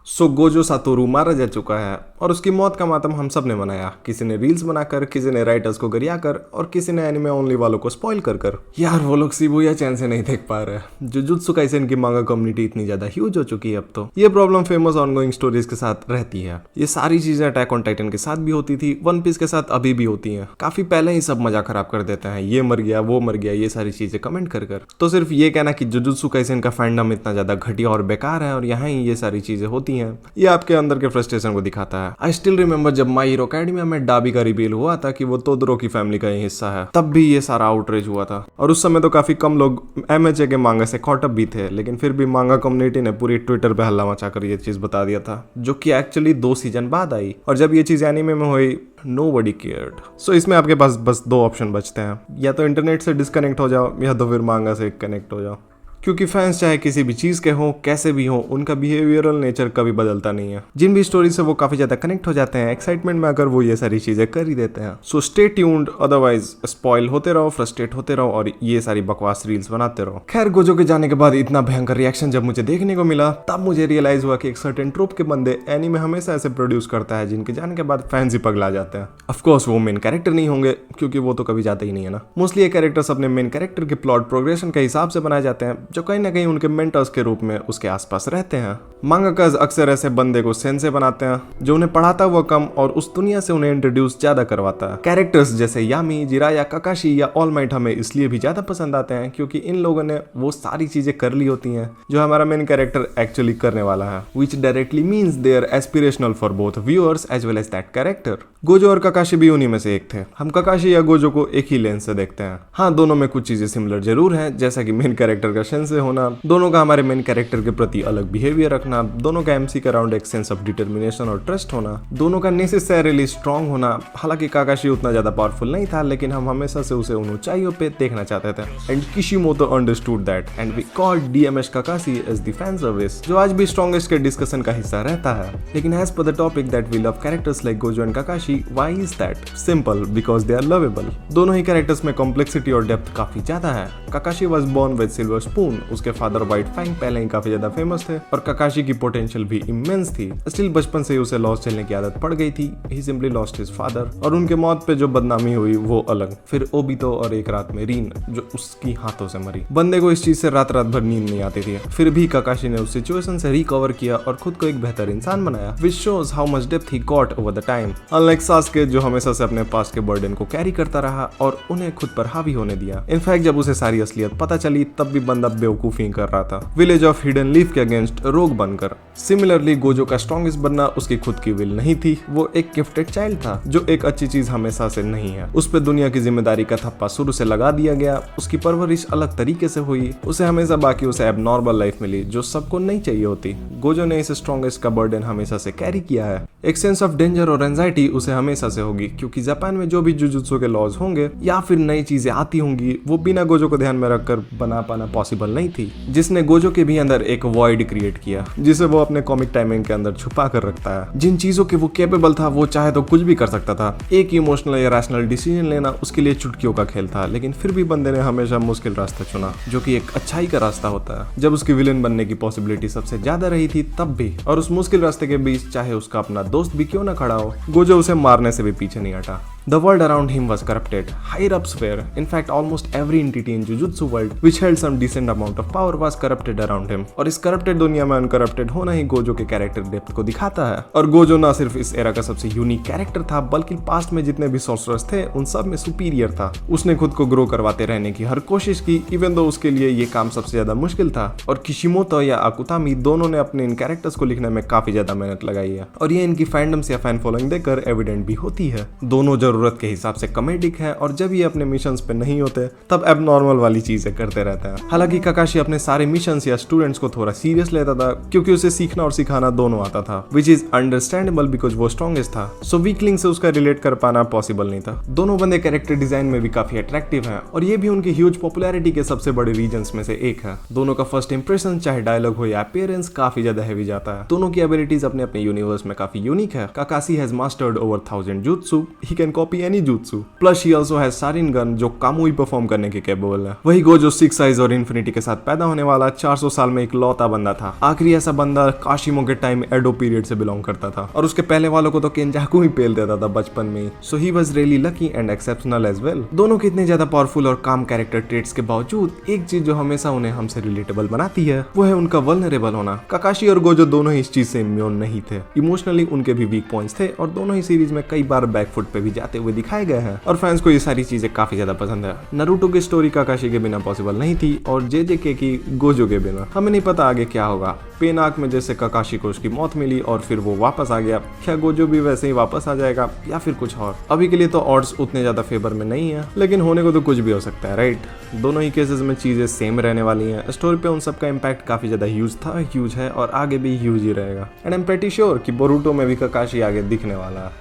सो Gojo Satoru मारा जा चुका है और उसकी मौत का मातम हम सब ने मनाया। किसी ने रील्स बनाकर, किसी ने राइटर्स को गरियाकर और किसी ने एनिमे ओनली वालों को स्पॉइल कर। यार वो लोग शिबुया चैन से नहीं देख पा रहे। जुजुत्सु काइसेन की मांगा कम्युनिटी इतनी ज्यादा ह्यूज हो चुकी है अब तो। ये प्रॉब्लम फेमस ऑनगोइंग स्टोरीज के साथ रहती है। ये सारी चीजें अटैक ऑन टाइटन के साथ भी होती थी, वन पीस के साथ अभी भी होती है। काफी पहले ही सब मजा खराब कर देते हैं, ये मर गया वो मर गया, ये सारी चीजें कमेंट कर। तो सिर्फ ये कहना कि जुजुत्सु काइसेन का फैंडम इतना ज्यादा घटिया और बेकार है और यहाँ ही ये सारी चीजें होती हैं, ये आपके अंदर के फ्रस्ट्रेशन को दिखाता है। आई स्टिल रिमेंबर जब माई हीरो एकेडमिया में डाबी का रिवील हुआ था कि वो तोदरो की फैमिली का ही हिस्सा है, तब भी ये सारा आउटरीच हुआ था। और उस समय तो काफी कम लोग एमएचए के मांगा से कॉट अप भी थे, लेकिन फिर भी मांगा कम्युनिटी ने पूरी ट्विटर पे हल्ला मचाकर ये चीज बता दिया था, जो कि एक्चुअली 2 सीजन बाद आई। और जब ये चीज एनीमे में हुई, nobody cared। सो इसमें आपके पास बस 2 ऑप्शन बचते हैं, या तो इंटरनेट से डिस्कनेक्ट हो जाओ या तो फिर मांगा से कनेक्ट हो जाओ। क्योंकि फैंस चाहे किसी भी चीज के हो, कैसे भी हो, उनका बिहेवियरल नेचर कभी बदलता नहीं है। जिन भी स्टोरी से वो काफी ज्यादा कनेक्ट हो जाते हैं, एक्साइटमेंट में आकर वो ये सारी चीजें कर ही देते हैं। So stay tuned, otherwise spoil होते रहो, फ्रस्ट्रेट होते रहो और ये सारी बकवास रील्स बनाते रहो। खैर, गोजो के जाने के बाद इतना भयंकर रिएक्शन जब मुझे देखने को मिला, तब मुझे रियलाइज हुआ कि एक सर्टेन ट्रोप के बंदे एनीमे हमेशा ऐसे प्रोड्यूस करता है जिनके जाने के बाद फैंस ही पगला जाते हैं। ऑफकोर्स वो मेन कैरेक्टर नहीं होंगे, क्योंकि वो तो कभी जाते ही नहीं है ना। मोस्टली ये कैरेक्टर्स अपने मेन कैरेक्टर के प्लॉट प्रोग्रेशन के हिसाब से बनाए जाते हैं, जो कहीं ना कहीं उनके मेंटर्स के रूप में उसके आसपास रहते हैं। मांगाकाज अक्सर ऐसे बंदे को सेंसे बनाते हैं जो उन्हें पढ़ाता हुआ कम और उस दुनिया से उन्हें इंट्रोड्यूस ज्यादा करवाता है। कैरेक्टर्स जैसे यामी, जिराया, काकाशी या ऑल माइट हमें इसलिए भी ज्यादा पसंद आते हैं क्योंकि इन लोगों ने वो सारी चीजें कर ली होती हैं जो हमारा मेन कैरेक्टर एक्चुअली करने वाला है, which directly means they are aspirational for both viewers as well as that character. Gojo और काकाशी भी उन्हीं में से एक थे। हम काकाशी या गोजो को एक ही लेंस से देखते हैं। हाँ, दोनों में कुछ चीजें सिमिलर जरूर हैं, जैसा कि मेन कैरेक्टर का सेंसे होना, दोनों का हमारे मेन कैरेक्टर के प्रति अलग बिहेवियर रखना, दोनों का एमसी के अराउंड एक सेंस ऑफ डिटर्मिनेशन और ट्रस्ट होना, दोनों का नेसेसरीली स्ट्रांग होना। हालांकि काकाशी उतना ज्यादा पावरफुल नहीं था, लेकिन हम हमेशा से उसे उन ऊंचाइयों पे देखना चाहते थे। And Kishimoto understood that and we called DMS Kakashi as the fan service, जो आज भी स्ट्रॉन्गेस्ट के डिस्कशन का हिस्सा रहता है। लेकिन as per the topic that we love characters like Gojo and Kakashi, why is that? Simple, because they are lovable. दोनों ही कैरेक्टर्स में कॉम्प्लेक्सिटी और डेप्थ काफी ज्यादा है। Kakashi was born with silver spoon, उसके फादर व्हाइट फैंग पहले ही काफी ज्यादा फेमस थे और काकाशी की पोटेंशियल भी इमेंस थी। स्टिल बचपन से ही उसे लॉस झेलने की आदत पड़ गई थी। ही सिंपली लॉस्ट हिज फादर, और उनके मौत पे जो बदनामी हुई वो अलग। फिर ओबितो और एक रात में रीन, जो उसकी हाथों से मरी। बंदे को इस चीज से रात रात भर नींद नहीं आती थी, फिर भी काकाशी ने उस सिचुएशन से रिकवर किया और खुद को एक बेहतर इंसान बनाया, which shows how much depth he got over the time. Unlike Sasuke, जो हमेशा से अपने पास्ट के बर्डन को कैरी करता रहा और उन्हें खुद पर हावी होने दिया। इनफैक्ट जब उसे सारी असलियत पता चली, तब भी बंदा बेवकूफी कर रहा था, विलेज ऑफ हिडन लीफ के अगेंस्ट रोग बनकर। सिमिलरली गोजो का स्ट्रॉन्गेस्ट बनना उसकी खुद की विल नहीं थी, वो एक गिफ्टेड चाइल्ड था, जो एक अच्छी चीज हमेशा से नहीं है। उस पे दुनिया की जिम्मेदारी का थप्पा शुरू से लगा दिया गया। उसकी परवरिश अलग तरीके से हुई, उसे हमेशा बाकी उसे एबनॉर्मल लाइफ मिली जो सबको नहीं चाहिए होती। गोजो ने इस स्ट्रॉन्गेस्ट का बर्डन हमेशा से कैरी किया है। एक सेंस ऑफ डेंजर और एंजाइटी उसे हमेशा से होगी, क्योंकि जापान में जो भी जुजुत्सु के लॉज होंगे या फिर नई चीजें आती होंगी, वो बिना गोजो को ध्यान में रखकर बना पाना पॉसिबल नहीं थी, जिसने गोजो के भी अंदर एक वॉइड क्रिएट किया, जिसे वो अपने कॉमिक टाइमिंग के अंदर छुपा कर रखता है। जिन चीजों के वो कैपेबल था, वो चाहे तो कुछ भी कर सकता था। एक इमोशनल या रैशनल डिसीजन लेना उसके लिए चुटकियों का खेल था, लेकिन फिर भी बंदे ने हमेशा मुश्किल रास्ता चुना, जो कि एक अच्छाई का रास्ता होता है। जब उसकी विलेन बनने की पॉसिबिलिटी सबसे ज्यादा रही थी, तब भी, और उस मुश्किल रास्ते के बीच चाहे उसका अपना दोस्त भी क्यों ना खड़ा हो, गोजो उसे मारने से भी पीछे नहीं हटा। The world around him was corrupted. Higher ups were, in fact, almost every entity in Jujutsu world which held some decent amount of power was corrupted around him. और इस corrupted दुनिया में uncorrupted होना ही गोजो के character depth को दिखाता है। और गोजो ना सिर्फ इस एरा का सबसे यूनिक कैरेक्टर था, बल्कि पास्ट में जितने भी सॉर्सरर्स थे उन सब में सुपीरियर था। उसने खुद को ग्रो करवाते रहने की हर कोशिश की, इवन दो उसके लिए ये काम सबसे ज्यादा मुश्किल था। और किशिमोतो या अकुतामी दोनों ने अपने इन कैरेक्टर्स को लिखने में काफी ज्यादा मेहनत लगाई है, और ये इनकी फैंडम्स या फैन फॉलोइंग देकर एविडेंट भी होती है। दोनों जरूरत के हिसाब से कॉमेडिक है, और जब ये अपने मिशंस पे नहीं होते तब एबनॉर्मल वाली चीजें करते रहते हैं। हालांकि काकाशी अपने सारे मिशंस या स्टूडेंट्स को थोड़ा सीरियस लेता था, क्योंकि उसे सीखना और सिखाना दोनों आता था, विच इज अंडरस्टैंडेबल बिकॉज वो स्ट्रॉन्गेस्ट था। सो वीकलिंग से उसका रिलेट कर पाना पॉसिबल नहीं था। दोनों बंदे कैरेक्टर डिजाइन में भी काफी अट्रैक्टिव हैं, और ये भी उनकी ह्यूज पॉपुलैरिटी के सबसे बड़े रीजंस में से एक है। दोनों का फर्स्ट इंप्रेशन चाहे डायलॉग हो या अपीयरेंस काफी ज्यादा हैवी जाता है। दोनों की एबिलिटीज अपने अपने यूनिवर्स में काफी यूनिक है। काकाशी has mastered over 1000 jutsu. He can copy copy any jutsu. Plus she also has Sharingan जो कामुई परफॉर्म करने के कैपेबल है. वही गोजो 6 आइज और इन्फिनिटी के साथ पैदा होने वाला 400 साल में एक लौता बंदा था. आखिरी ऐसा बंदा काशिमो के टाइम एडो पीरियड से बिलोंग करता था और उसके पहले वालों को तो केंजाकू ही पेल देता था बचपन में. So he was really lucky and exceptional as well. दोनों के इतने ज्यादा पावरफुल और काम कैरेक्टर ट्रेट्स के बावजूद एक चीज जो हमेशा उन्हें हमसे रिलेटेबल बनाती है वो है उनका वल्नरेबल होना. काकाशी और गोजो दोनों ही इस चीज से इम्यून नहीं थे. इमोशनली उनके भी वीक पॉइंट्स थे और दोनों ही सीरीज में कई बार बैकफुट पे भी जाते हुए दिखाए गए हैं और फैंस को ये सारी चीजें काफी ज्यादा पसंद है. नारुतो की स्टोरी काकाशी के बिना पॉसिबल नहीं थी और जेजेके की गोजो के बिना. हमें नहीं पता आगे क्या होगा. पेन आर्क में जैसे काकाशी को उसकी मौत मिली और फिर वो वापस आ गया, क्या गोजो भी वैसे ही वापस आ जाएगा या फिर कुछ और. अभी के लिए तो ऑड्स उतने ज्यादा फेवर में नहीं है, लेकिन होने को तो कुछ भी हो सकता है, राइट. दोनों ही केसेस में चीजें सेम रहने वाली हैं. स्टोरी पे उन सब का इम्पैक्ट काफी ज्यादा ह्यूज था, ह्यूज है और आगे भी ह्यूज ही रहेगा. And I am pretty sure कि बोरुटो में भी काकाशी आगे दिखने वाला है.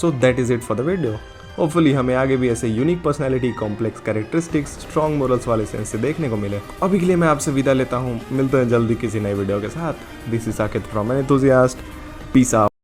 So that is it for the video. Hopefully हमें आगे भी ऐसे unique personality, complex characteristics, strong morals वाले सेंस से देखने को मिले. अभी के लिए मैं आपसे विदा लेता हूँ. मिलते हैं जल्दी किसी नए वीडियो के साथ. This is Saket from an enthusiast. Peace out.